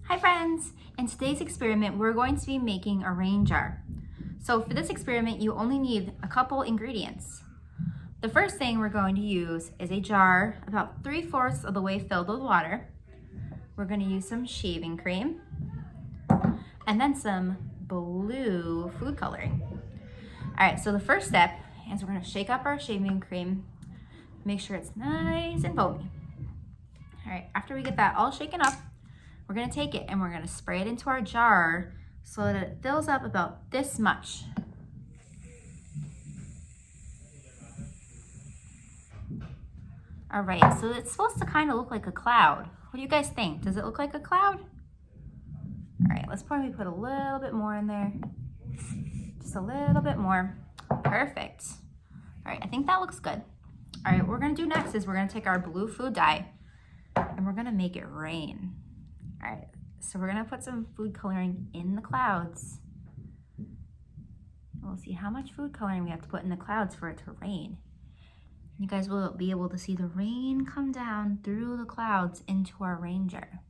Hi friends! In today's experiment, we're going to be making a rain jar. So for this experiment, you only need a couple ingredients. The first thing we're going to use is a jar about 3/4 of the way filled with water. We're going to use some shaving cream and then some blue food coloring. All right, so the first step is we're going to shake up our shaving cream, make sure it's nice and foamy. All right, after we get that all shaken up, we're gonna take it and we're gonna spray it into our jar so that it fills up about this much. All right, so it's supposed to kind of look like a cloud. What do you guys think? Does it look like a cloud? All right, let's probably put a little bit more in there. Just a little bit more. Perfect. All right, I think that looks good. All right, what we're gonna do next is we're gonna take our blue food dye and we're gonna make it rain. All right, so we're gonna put some food coloring in the clouds. We'll see how much food coloring we have to put in the clouds for it to rain. You guys will be able to see the rain come down through the clouds into our rain jar.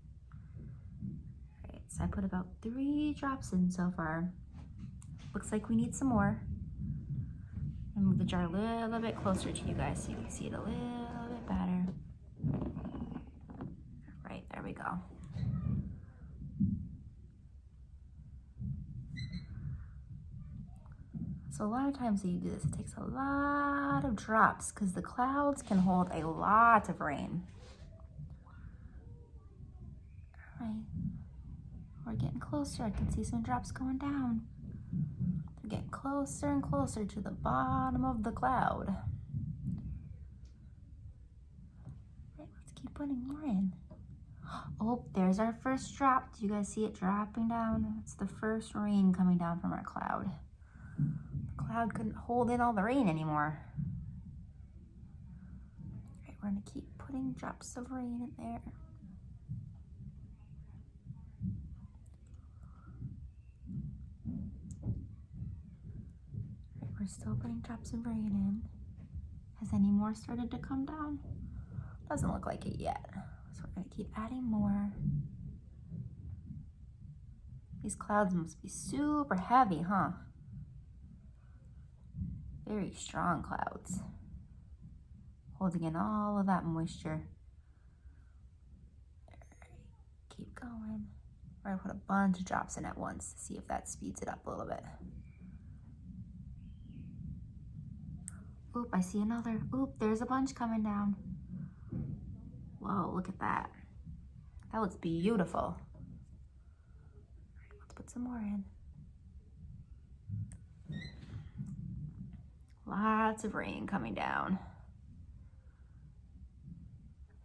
All right, so I put about 3 drops in so far. Looks like we need some more. I'll move the jar a little bit closer to you guys so you can see it a little bit better. All right, there we go. So a lot of times when you do this, it takes a lot of drops because the clouds can hold a lot of rain. All right, we're getting closer. I can see some drops going down. We're getting closer and closer to the bottom of the cloud. All right, let's keep putting more in. Oh, there's our first drop. Do you guys see it dropping down? It's the first rain coming down from our cloud. Cloud couldn't hold in all the rain anymore. All right, we're gonna keep putting drops of rain in there. All right, we're still putting drops of rain in. Has any more started to come down? Doesn't look like it yet. So we're gonna keep adding more. These clouds must be super heavy, huh? Very strong clouds, holding in all of that moisture. All right, keep going. We're gonna put a bunch of drops in at once to see if that speeds it up a little bit. Oop, I see another. Oop, there's a bunch coming down. Whoa, look at that. That looks beautiful. All right, let's put some more in. Lots of rain coming down.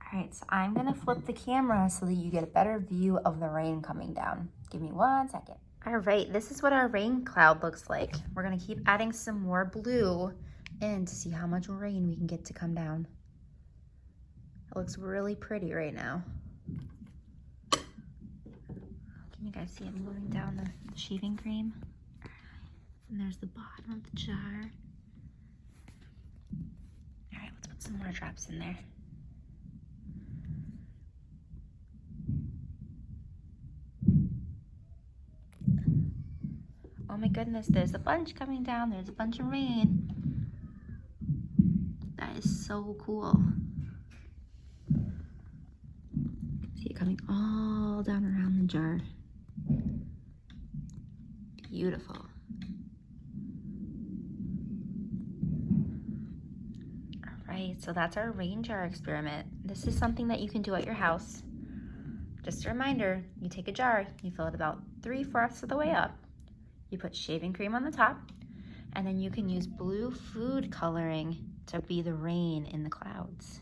All right, so I'm gonna flip the camera so that you get a better view of the rain coming down. Give me 1 second. All right, this is what our rain cloud looks like. We're gonna keep adding some more blue in to see how much rain we can get to come down. It looks really pretty right now. Can you guys see it moving down the shaving cream? And there's the bottom of the jar. All right, let's put some more drops in there. Oh my goodness, there's a bunch coming down. There's a bunch of rain. That is so cool. See it coming all down around the jar. Beautiful. So that's our rain jar experiment. This is something that you can do at your house. Just a reminder, you take a jar, you fill it about 3/4 of the way up. You put shaving cream on the top, and then you can use blue food coloring to be the rain in the clouds.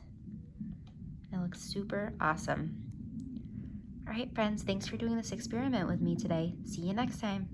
It looks super awesome. All right, friends, thanks for doing this experiment with me today. See you next time.